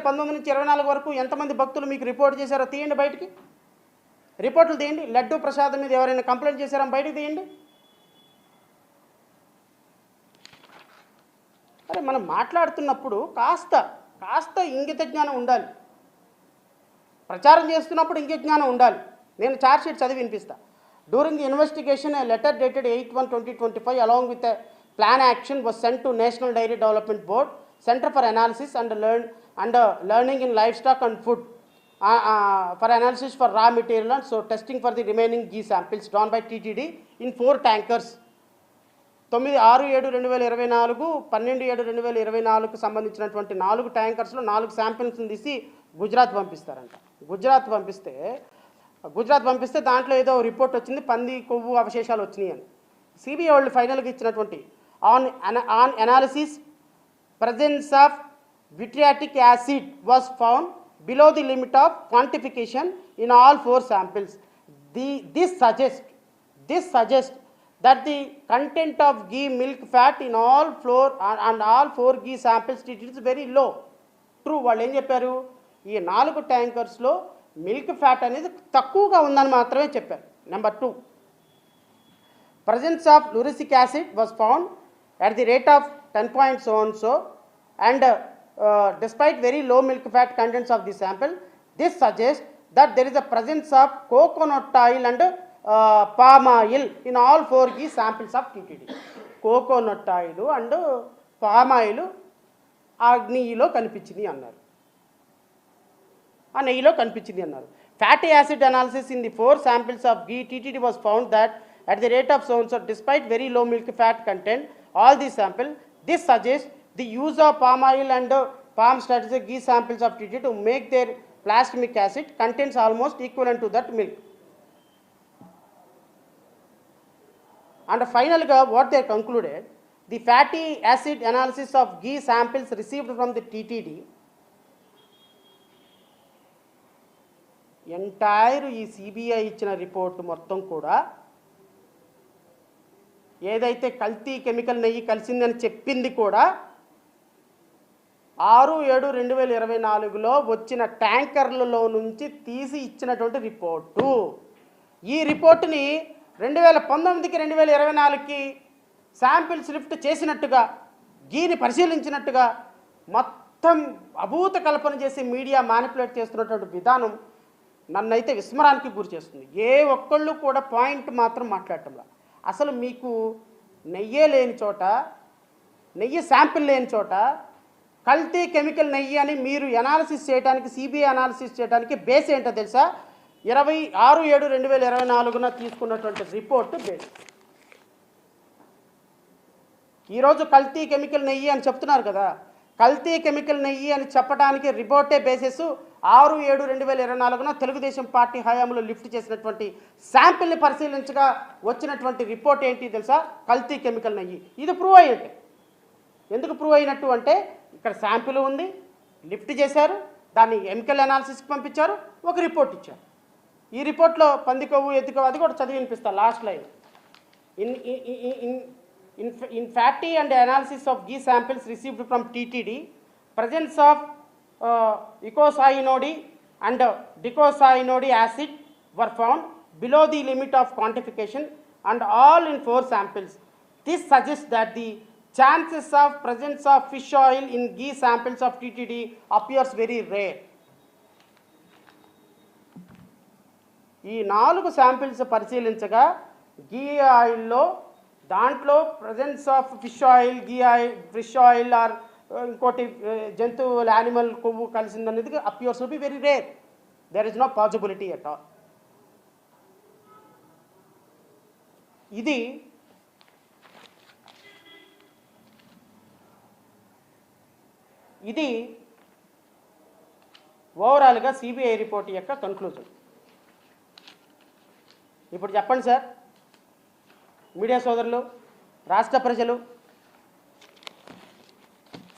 2019 నుంచి 24 వరకు ఎంతమంది భక్తులు మీకు రిపోర్ట్ చేశారో తీయండి బయటికి, రిపోర్టులు తీయండి. లడ్డూ ప్రసాదం మీద ఎవరైనా కంప్లైంట్ చేశారో బయటికి తీయండి. అరే మనం మాట్లాడుతున్నప్పుడు కాస్త ఇంగిత జ్ఞానం ఉండాలి. ప్రచారం చేస్తున్నప్పుడు ఇంగిత జ్ఞానం ఉండాలి. నేను ఛార్జ్ షీట్ చదివి వినిపిస్తా. During the investigation A letter dated 8/1/2025 along with a plan action was sent to National Dairy Development Board, Center for Analysis and Learning in Livestock and Food for analysis for raw material and so testing for the remaining ghee samples drawn by TTD in 4 tankers. 9/6/7/2024 12/7/2024 సంబంధించినటువంటి 4 ట్యాంకర్స్లో 4 శాంపిల్స్ని తీసి గుజరాత్ పంపిస్తారంట. గుజరాత్ పంపిస్తే దాంట్లో ఏదో report వచ్చింది, పంది కొవ్వు అవశేషాలు వచ్చినాయి అని. సిబిఐ వాళ్ళు ఫైనల్గా ఇచ్చినటువంటి on analysis presence of vitriatic acid was found below the limit of quantification in all 4 samples. This suggests that the content of ghee milk fat in all 4 ghee samples treated is very low. True, వాళ్ళు ఏం చెప్పారు, ఈ 4 ట్యాంకర్స్లో milk fat అనేది తక్కువగా ఉందని మాత్రమే చెప్పారు. Number 2, presence of lauric acid was found at the rate of 10 so and so and despite very low milk fat contents of the sample, this suggests that there is a presence of coconut oil and palm oil in all 4 ghee samples of TTD. Coconut oil and palm oil ఆ నెయ్యిలో కనిపించింది అన్నారు. Fatty acid analysis in the 4 samples of ghee TTD was found that at the rate of so and so despite very low milk fat content all these sample. This suggests the use of palm oil and palm strategic ghee samples of TTD to make their plasmic acid contents almost equivalent to that milk. And finally, what they concluded, the fatty acid analysis of ghee samples received from the TTD entire ఈ CBI ఇచ్చిన report మొత్తం కూడా ఏదైతే కల్తీ chemical నెయ్యి కలిసిందని చెప్పింది కూడా 6/7/2024లో వచ్చిన ట్యాంకర్లలో నుంచి తీసి ఇచ్చినటువంటి రిపోర్టు. ఈ రిపోర్టుని 2019కి 2024కి శాంపిల్స్ లిఫ్ట్ చేసినట్టుగా, గీని పరిశీలించినట్టుగా మొత్తం అభూత కల్పన చేసి మీడియా మ్యానిపులేట్ చేస్తున్నటువంటి విధానం నన్నైతే విస్మరానికి గురి చేస్తుంది. ఏ ఒక్కళ్ళు కూడా పాయింట్ మాత్రం మాట్లాడటంలా. అసలు మీకు నెయ్యే లేని చోట, నెయ్యి శాంపిల్ లేని చోట కల్తీ కెమికల్ నెయ్యి అని మీరు అనాలిసిస్ చేయడానికి, సిబిఐ అనాలిసిస్ చేయడానికి బేస్ ఏంటో తెలుసా? 26/7/2024 తీసుకున్నటువంటి రిపోర్టు బేస్. ఈరోజు కల్తీ కెమికల్ నెయ్యి అని చెప్తున్నారు కదా, కల్తీ కెమికల్ నెయ్యి అని చెప్పడానికి రిపోర్టే బేసెస్ 6/7/2024 తెలుగుదేశం పార్టీ హయాంలో లిఫ్ట్ చేసినటువంటి శాంపిల్ని పరిశీలించగా వచ్చినటువంటి రిపోర్ట్ ఏంటి తెలుసా? కల్తీ కెమికల్ నెయ్యి. ఇది ప్రూవ్ అయినట్టే. ఎందుకు ప్రూవ్ అయినట్టు అంటే ఇక్కడ శాంపిల్ ఉంది, లిఫ్ట్ చేశారు, దాన్ని కెమికల్ అనాలిసిస్కి పంపించారు, ఒక రిపోర్ట్ ఇచ్చారు. ఈ రిపోర్ట్లో పంది కొవ్వు, ఎద్దు కొవ్వు అది కూడా చదివి వినిపిస్తాను. Last line, in fatty and analysis of ghee samples received from TTD, presence of eicosanoic and docosahexaenoic acid were found below the limit of quantification and all in 4 samples. This suggests that the chances of presence of fish oil in ghee samples of TTD appears very rare. ఈ 4 samples పరిశీలించగా ghee ఆయిల్లో దాంట్లో presence of fish oil, fish oil or ఇంకోటి జంతువుల animal కొవ్వు కలిసిందనేది appears to be very rare. There is no possibility at all. ఇది ఓవరాల్గా CBI report యొక్క కన్క్లూజన్. ఇప్పుడు చెప్పండి సార్, మీడియా సోదరులు, రాష్ట్ర ప్రజలు,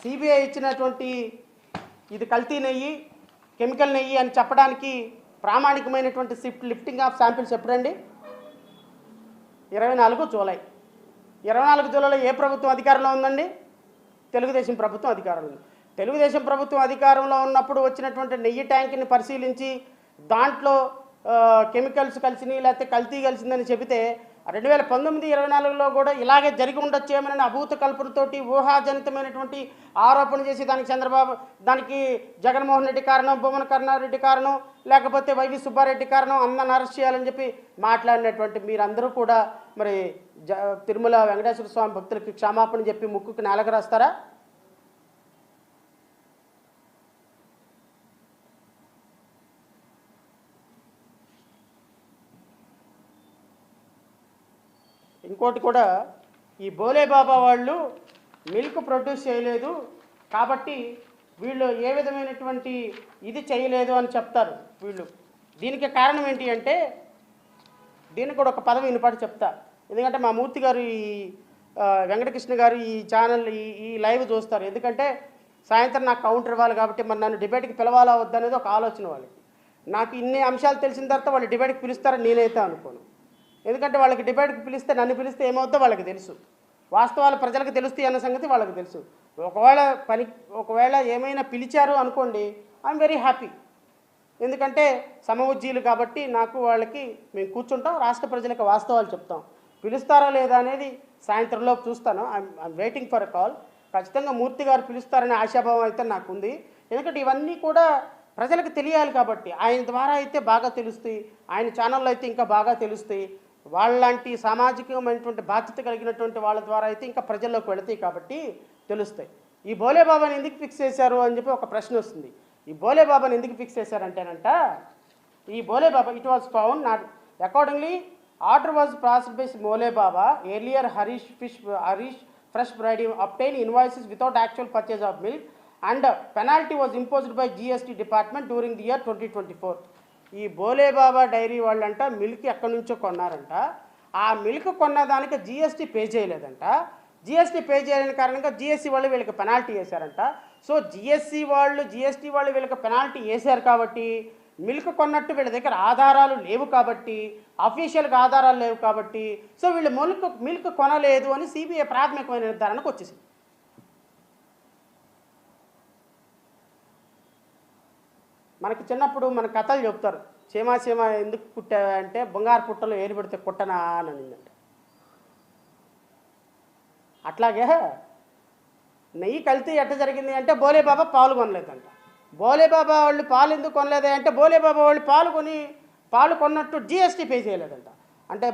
సిబిఐ ఇచ్చినటువంటి ఇది కల్తీ నెయ్యి, కెమికల్ నెయ్యి అని చెప్పడానికి ప్రామాణికమైనటువంటి లిఫ్టింగ్ ఆఫ్ శాంపిల్స్ ఎప్పుడండి? 24 జూలై. 24 జూలైలో ఏ ప్రభుత్వం అధికారంలో ఉందండి? తెలుగుదేశం ప్రభుత్వం అధికారంలో ఉంది. తెలుగుదేశం ప్రభుత్వం అధికారంలో ఉన్నప్పుడు వచ్చినటువంటి నెయ్యి ట్యాంక్ని పరిశీలించి దాంట్లో కెమికల్స్ కలిసినాయి లేకపోతే కల్తీ కలిసిందని చెబితే 2019-24లో కూడా ఇలాగే జరిగి ఉండొచ్చేమని అభూత కల్పనతోటి ఊహాజనితమైనటువంటి ఆరోపణ చేసి దానికి జగన్మోహన్ రెడ్డి కారణం, భువన కరుణారెడ్డి కారణం, లేకపోతే వైవి సుబ్బారెడ్డి కారణం, అందరిని అరెస్ట్ చేయాలని చెప్పి మాట్లాడినటువంటి మీరందరూ కూడా మరి తిరుమల వెంకటేశ్వర స్వామి భక్తులకి క్షమాపణ చెప్పి ముక్కుకి నేలకు రాస్తారా? ఇంకోటి కూడా, ఈ బోలేబాబా వాళ్ళు మిల్క్ ప్రొడ్యూస్ చేయలేదు కాబట్టి వీళ్ళు ఏ విధమైనటువంటి ఇది చేయలేదు అని చెప్తారు వీళ్ళు. దీనికి కారణం ఏంటి అంటే, దీనికి కూడా ఒక పదం వినపాటు చెప్తా. ఎందుకంటే మా మూర్తి గారు ఈ వెంకటకృష్ణ గారు ఈ ఛానల్ ఈ లైవ్ చూస్తారు. ఎందుకంటే సాయంత్రం నాకు కౌంటర్ ఇవ్వాలి కాబట్టి మరి నన్ను డిబేట్కి పిలవాలా వద్దనేది ఒక ఆలోచన వాళ్ళకి. నాకు ఇన్ని అంశాలు తెలిసిన తర్వాత వాళ్ళు డిబేట్కి పిలుస్తారని నేనైతే అనుకోను. ఎందుకంటే వాళ్ళకి డిబేట్కి పిలిస్తే నన్ను పిలిస్తే ఏమవుతుందో వాళ్ళకి తెలుసు, వాస్తవాలు ప్రజలకు తెలుస్తాయి అన్న సంగతి వాళ్ళకి తెలుసు. ఒకవేళ ఏమైనా పిలిచారు అనుకోండి, ఐఎమ్ వెరీ హ్యాపీ. ఎందుకంటే సమవుజ్జీలు కాబట్టి నాకు వాళ్ళకి మేము కూర్చుంటాం, రాష్ట్ర ప్రజలకు వాస్తవాలు చెప్తాం. పిలుస్తారా లేదా అనేది సాయంత్రంలోపు చూస్తాను. I'm waiting for a call. ఖచ్చితంగా మూర్తి గారు పిలుస్తారనే ఆశాభావం అయితే నాకు ఉంది. ఎందుకంటే ఇవన్నీ కూడా ప్రజలకు తెలియాలి కాబట్టి ఆయన ద్వారా అయితే బాగా తెలుస్తాయి, ఆయన ఛానల్లో అయితే ఇంకా బాగా తెలుస్తాయి. వాళ్ళలాంటి సామాజికమైనటువంటి బాధ్యత కలిగినటువంటి వాళ్ళ ద్వారా అయితే ఇంకా ప్రజల్లోకి వెళతాయి కాబట్టి తెలుస్తాయి. ఈ బోలేబాబాని ఎందుకు ఫిక్స్ చేశారు అని చెప్పి ఒక ప్రశ్న వస్తుంది. ఈ బోలేబాబాని ఎందుకు ఫిక్స్ చేశారంటేనంట, ఈ Bhole Baba it was found not accordingly order was passed by Bhole Baba earlier Harish fresh braid obtain invoices without actual purchase of milk and penalty was imposed by GST department during the year 2024. ఈ బోలేబాబా డైరీ వాళ్ళంట మిల్క్ ఎక్కడి నుంచో కొన్నారంట. ఆ milk కొన్నదానికి GST pay చేయలేదంట. GST pay చేయలేని కారణంగా GST వాళ్ళు వీళ్ళకి పెనాల్టీ వేశారంట. సో GST వాళ్ళు వీళ్ళకి పెనాల్టీ వేశారు కాబట్టి మిల్క్ కొన్నట్టు వీళ్ళ దగ్గర ఆధారాలు లేవు కాబట్టి, అఫీషియల్గా ఆధారాలు లేవు కాబట్టి, సో వీళ్ళు మిల్క్ కొనలేదు అని CBI ప్రాథమికమైన నిర్ధారణకు వచ్చేసింది. మనకి చిన్నప్పుడు మన కథలు చెప్తారు, చీమా ఎందుకు కుట్టావంటే బంగారు పుట్టలో ఏరు పెడితే కుట్టనా అని అనిందంట. అట్లాగే నెయ్యి కల్తీ ఎట్ట జరిగింది అంటే బోలేబాబా పాలు కొనలేదంట. బోలేబాబా వాళ్ళు పాలు ఎందుకు కొనలేదే అంటే బోలేబాబా వాళ్ళు పాలు కొన్నట్టు GST పే చేయలేదంట. అంటే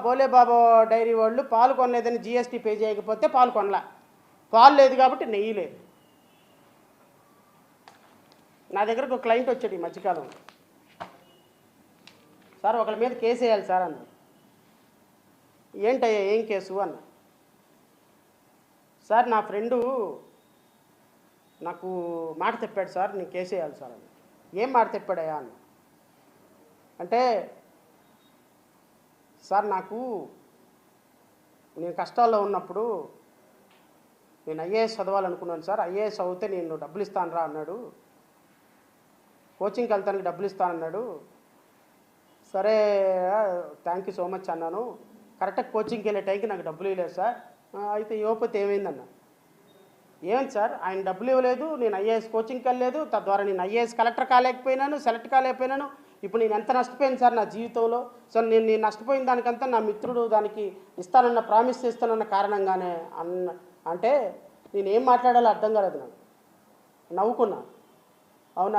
బోలేబాబా డైరీ వాళ్ళు పాలు కొనలేదని GST పే చేయకపోతే పాలు కొనలా, పాలు లేదు కాబట్టి నెయ్యి లేదు. నా దగ్గరకు ఒక క్లయింట్ వచ్చాడు ఈ మధ్యకాలంలో, సార్ ఒకళ్ళ మీద కేసు వేయాలి సార్ అన్న. ఏంటయ్యా ఏం కేసు అన్న. సార్ నా ఫ్రెండు నాకు మాట చెప్పాడు సార్, నేను కేసు వేయాలి సార్ అన్న. ఏం మాట చెప్పాడయ్యా అన్న అంటే, సార్ నేను కష్టాల్లో ఉన్నప్పుడు నేను IAS చదవాలనుకున్నాను సార్, IAS చదివితే నేను డబ్బులు ఇస్తాను రా అన్నాడు, కోచింగ్కి వెళ్తానికి డబ్బులు ఇస్తానన్నాడు. సరే థ్యాంక్ యూ సో మచ్ అన్నాను. కరెక్ట్గా కోచింగ్కి వెళ్ళే టైంకి నాకు డబ్బులు ఇవ్వలేదు సార్. అయితే ఇవ్వకపోతే ఏమైందన్న. ఏమైంది సార్, ఆయన డబ్బులు ఇవ్వలేదు, నేను IAS కోచింగ్కి వెళ్ళలేదు, తద్వారా నేను IAS కలెక్టర్ కాలేకపోయినాను, సెలెక్ట్ కాలేకపోయినాను. ఇప్పుడు నేను ఎంత నష్టపోయాను సార్ నా జీవితంలో. సో నేను నష్టపోయిన దానికంతా నా మిత్రుడు దానికి ఇస్తానన్న ప్రామిస్ చేస్తానన్న కారణంగానే అంటే నేను ఏం మాట్లాడాలో అర్థం కాలేదు. నాకు నవ్వుకున్నా. అవునా